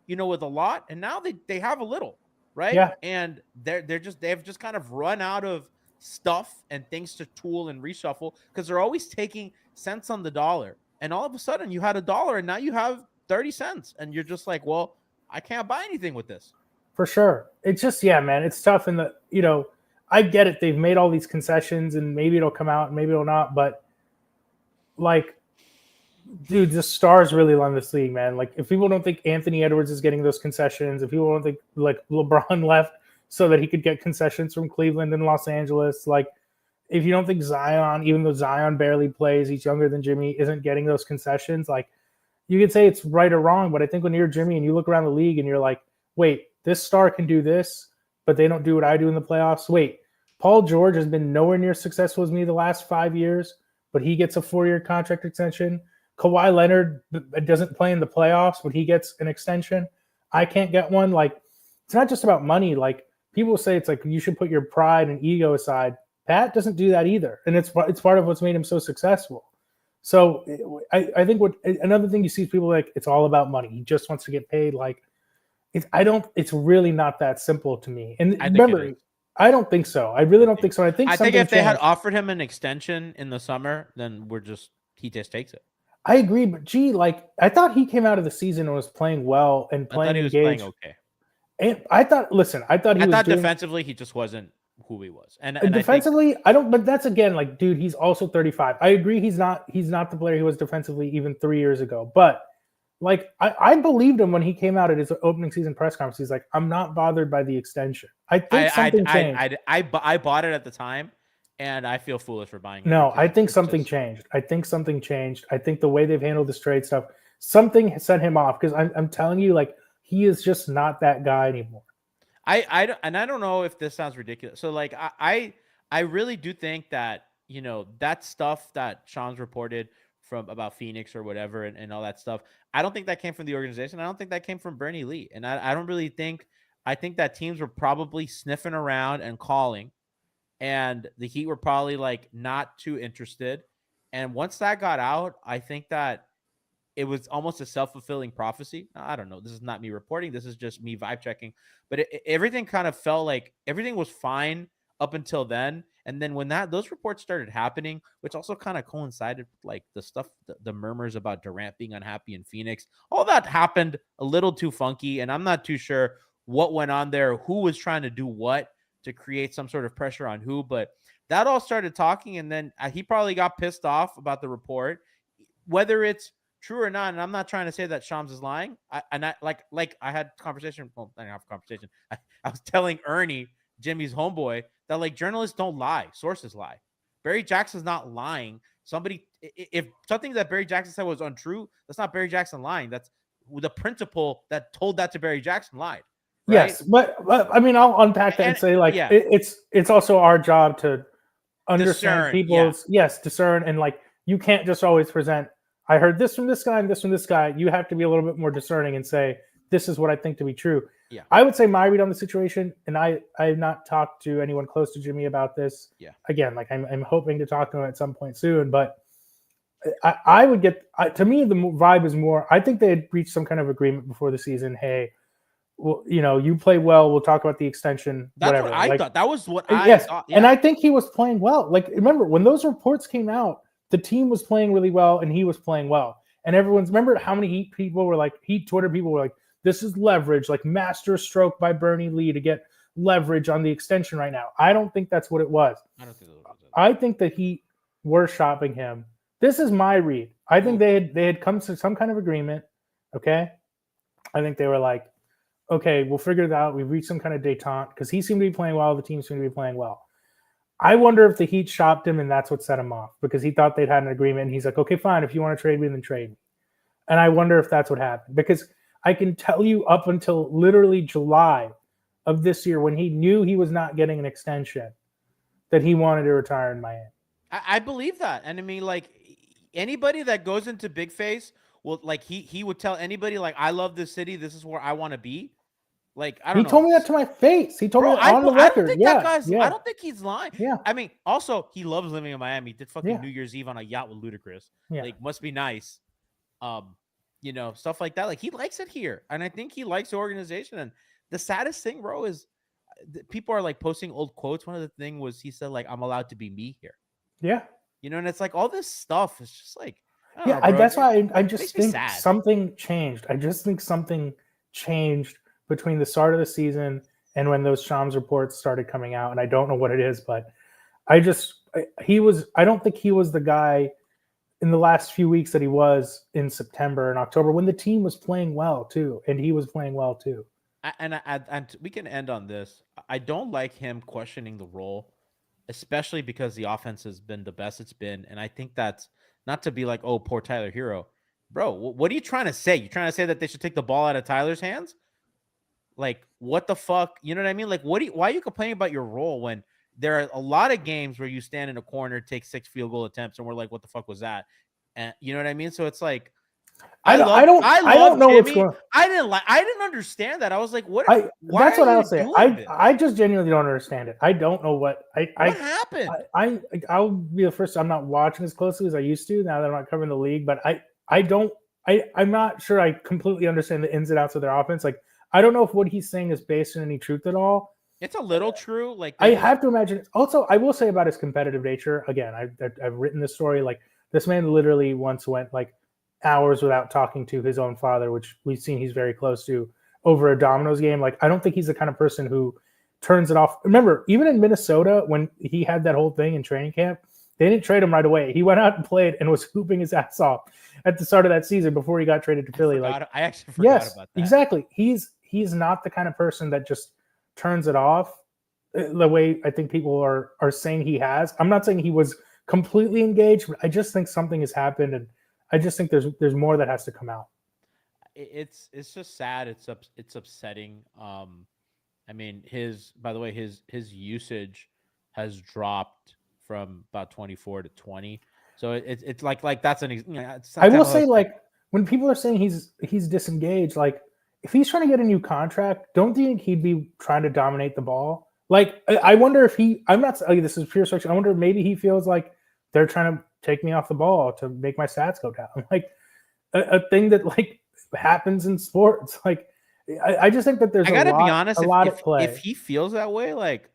with a lot, and now they have a little, right? Yeah. And they've just kind of run out of stuff and things to tool and reshuffle because they're always taking cents on the dollar. And all of a sudden you had $1 and now you have 30 cents and you're just like, well, I can't buy anything with this. For sure. It's just, man, it's tough. And I get it. They've made all these concessions and maybe it'll come out and maybe it'll not. But like, dude, the stars really run this league, man. Like if people don't think Anthony Edwards is getting those concessions, if people don't think like LeBron left so that he could get concessions from Cleveland and Los Angeles, like if you don't think Zion, even though Zion barely plays, he's younger than Jimmy, isn't getting those concessions, like you could say it's right or wrong. But I think when you're Jimmy and you look around the league and you're like, wait, this star can do this, but they don't do what I do in the playoffs. Wait, Paul George has been nowhere near successful as me the last 5 years, but he gets a 4-year contract extension. Kawhi Leonard doesn't play in the playoffs, but he gets an extension. I can't get one. Like, it's not just about money. Like, people say it's like you should put your pride and ego aside. Pat doesn't do that either, and it's part of what's made him so successful. So I think another thing you see is people like it's all about money. He just wants to get paid. Like, it's really not that simple to me. And remember, I don't think so. I really don't think so. I think if they had offered him an extension in the summer, then he just takes it. I agree, but like I thought he came out of the season and was playing well and playing engaged. I thought he was playing okay. And I thought defensively he just wasn't who he was. And defensively, but that's again like, dude, he's also 35. I agree he's not the player he was defensively even 3 years ago. But like I believed him when he came out at his opening season press conference. He's like, I'm not bothered by the extension. I think something changed. I bought it at the time. And I feel foolish for buying it. No, I think something changed. I think the way they've handled this trade stuff, something set him off. Because I'm telling you, like, he is just not that guy anymore. I don't know if this sounds ridiculous. So, like, I really do think that, that stuff that Sean's reported from about Phoenix or whatever and all that stuff, I don't think that came from the organization. I don't think that came from Bernie Lee. And I don't really think – I think that teams were probably sniffing around and calling. And the Heat were probably like not too interested. And once that got out, I think that it was almost a self-fulfilling prophecy. I don't know. This is not me reporting. This is just me vibe checking. But everything kind of felt like everything was fine up until then. And then when those reports started happening, which also kind of coincided with like the stuff, the murmurs about Durant being unhappy in Phoenix, all that happened a little too funky. And I'm not too sure what went on there, who was trying to do what to create some sort of pressure on who, but that all started talking. And then he probably got pissed off about the report, whether it's true or not. And I'm not trying to say that Shams is lying. I had conversation. Well, I didn't have a conversation. I was telling Ernie, Jimmy's homeboy, that like journalists don't lie. Sources lie. Barry Jackson's not lying. If something that Barry Jackson said was untrue, that's not Barry Jackson lying. That's the principal that told that to Barry Jackson lied. Right? Yes, but I mean, I'll unpack that and say like it's also our job to understand people's discern, and like you can't just always present. I heard this from this guy and this from this guy. You have to be a little bit more discerning and say this is what I think to be true. Yeah. I would say my read on the situation, and I have not talked to anyone close to Jimmy about this. Yeah. Again, like I'm hoping to talk to him at some point soon, but I would get to me the vibe is more. I think they had reached some kind of agreement before the season. Hey, well, you play well. We'll talk about the extension. That's whatever. what I thought. That was what I yes, thought. Yeah. And I think he was playing well. Like remember when those reports came out, the team was playing really well, and he was playing well. And remember how many Heat people were like, Heat Twitter people were like, this is leverage, like master stroke by Bernie Lee to get leverage on the extension right now. I don't think that's what it was. I think that Heat were shopping him. This is my read. I think they had come to some kind of agreement. Okay. I think they were like, okay, we'll figure it out. We've reached some kind of detente because he seemed to be playing well. The team seemed to be playing well. I wonder if the Heat shopped him and that's what set him off because he thought they'd had an agreement. And he's like, okay, fine. If you want to trade me, then trade me. And I wonder if that's what happened because I can tell you up until literally July of this year when he knew he was not getting an extension that he wanted to retire in Miami. I believe that. And I mean, like anybody that goes into Big Face will like he would tell anybody like, I love this city. This is where I want to be. Like, I don't know. He told me that to my face. He told me that on the record. I don't think he's lying. Yeah. I mean, also, he loves living in Miami. He did fucking New Year's Eve on a yacht with Ludacris. Yeah. Like, must be nice. Stuff like that. Like, he likes it here. And I think he likes the organization. And the saddest thing, bro, is people are, like, posting old quotes. One of the things was he said, like, I'm allowed to be me here. Yeah. And it's like all this stuff is just like, that's why I just think something changed. I just think something changed between the start of the season and when those Shams reports started coming out. And I don't know what it is, but I don't think he was the guy in the last few weeks that he was in September and October when the team was playing well too. And he was playing well too. And we can end on this. I don't like him questioning the role, especially because the offense has been the best it's been. And I think that's not to be like, oh, poor Tyler Hero. Bro, what are you trying to say? You trying to say that they should take the ball out of Tyler's hands? Like, what the fuck? You know what I mean? Like, why are you complaining about your role when there are a lot of games where you stand in a corner, take 6 field goal attempts, and we're like, what the fuck was that? And you know what I mean? So it's like, I don't know what's going on. I didn't understand that. I was like, why that's what I'll say. I just genuinely don't understand it. I don't know what happened. I'll be the first. I'm not watching as closely as I used to now that I'm not covering the league, but I'm not sure I completely understand the ins and outs of their offense. Like, I don't know if what he's saying is based on any truth at all. It's a little true. Like, I have to imagine. Also, I will say about his competitive nature. Again, I've written this story. Like, this man literally once went like hours without talking to his own father, which we've seen he's very close to, over a Domino's game. Like, I don't think he's the kind of person who turns it off. Remember, even in Minnesota, when he had that whole thing in training camp, they didn't trade him right away. He went out and played and was hooping his ass off at the start of that season before he got traded to Philly. I actually forgot about that. Exactly. He's not the kind of person that just turns it off the way I think people are saying he has. I'm not saying he was completely engaged, but I just think something has happened, and I just think there's more that has to come out. It's just sad. It's upsetting. I mean, his usage has dropped from about 24 to 20. So it's like that's I will say, like, when people are saying he's disengaged, like, if he's trying to get a new contract, don't you think he'd be trying to dominate the ball? Like, I wonder if I'm not saying this is pure speculation. I wonder if maybe he feels like they're trying to take me off the ball to make my stats go down. Like, a thing that, like, happens in sports. Like, I just think that there's be honest, a lot at play. If he feels that way, like,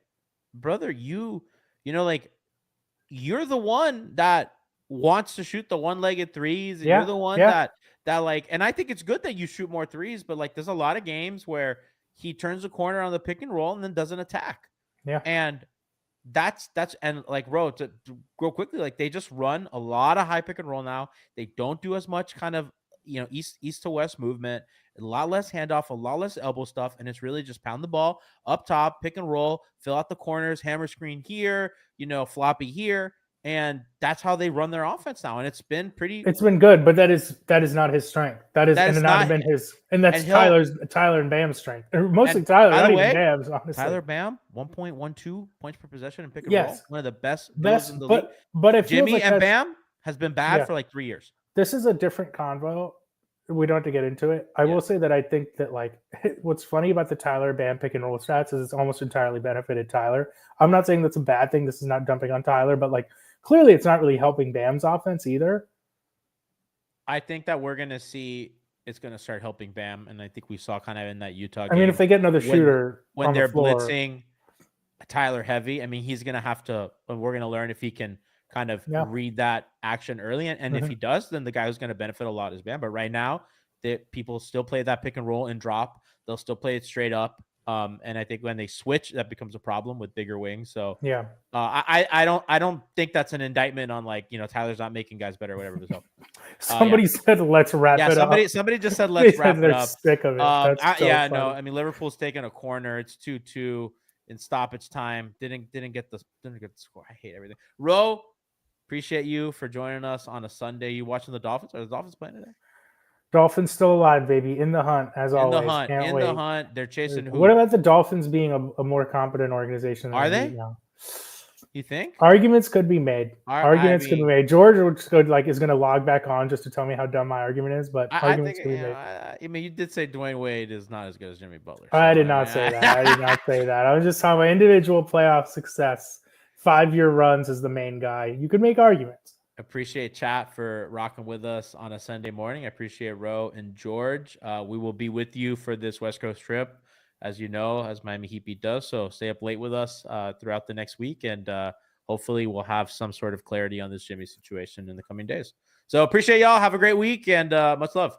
brother, you know, like, you're the one that wants to shoot the one-legged threes. And you're the one that like, and I think it's good that you shoot more threes, but like, there's a lot of games where he turns the corner on the pick and roll and then doesn't attack. Yeah. And that's and like, to go quickly, like, they just run a lot of high pick and roll now. They don't do as much kind of, east to west movement, a lot less handoff, a lot less elbow stuff. And it's really just pound the ball up top, pick and roll, fill out the corners, hammer screen here, floppy here. And that's how they run their offense now. And it's been good, but that is not his strength. That has not been his, and that's Tyler and Bam's strength. Mostly Tyler, not even Bam's, honestly. Tyler Bam, 1.12 points per possession and pick and roll. One of the best in the league. But it Jimmy like and Bam has been bad for like 3 years. This is a different convo we don't have to get into it. I Yeah. will say that I think that like what's funny about the Tyler Bam pick and roll stats is it's almost entirely benefited Tyler. I'm not saying that's a bad thing. This is not dumping on Tyler, but like clearly it's not really helping Bam's offense either. I think that we're gonna see it's gonna start helping Bam, and I think we saw kind of in that Utah game. I mean, if they get another shooter when on they're the floor, blitzing Tyler heavy, I mean, he's gonna have to. We're gonna learn if he can kind of read that action early, and if he does, then the guy who's gonna benefit a lot is Bam. But right now, people still play that pick and roll and drop. They'll still play it straight up. And I think when they switch, that becomes a problem with bigger wings. So yeah, I don't think that's an indictment on like Tyler's not making guys better or whatever. So somebody said let's wrap it up. Somebody just said let's wrap it up. Sick of it. No, I mean Liverpool's taking a corner. It's 2-2 in stoppage time. Didn't get the score. I hate everything. Ro, appreciate you for joining us on a Sunday. You watching the Dolphins? Are the Dolphins playing today? Dolphins still alive, baby. In the hunt, as always. In the hunt. They're chasing who? What about the Dolphins being a more competent organization than are they? Now? You think? Arguments could be made. Could be made. George is going to log back on just to tell me how dumb my argument is, but arguments could be made. I mean, you did say Dwayne Wade is not as good as Jimmy Butler. So I did not say that. I did not say that. I was just talking about individual playoff success. 5-year runs is the main guy. You could make arguments. Appreciate chat for rocking with us on a Sunday morning. I appreciate Ro and George. We will be with you for this West Coast trip, as you know, as Miami Heat Beat does. So stay up late with us throughout the next week, and hopefully we'll have some sort of clarity on this Jimmy situation in the coming days. So appreciate y'all. Have a great week, and much love.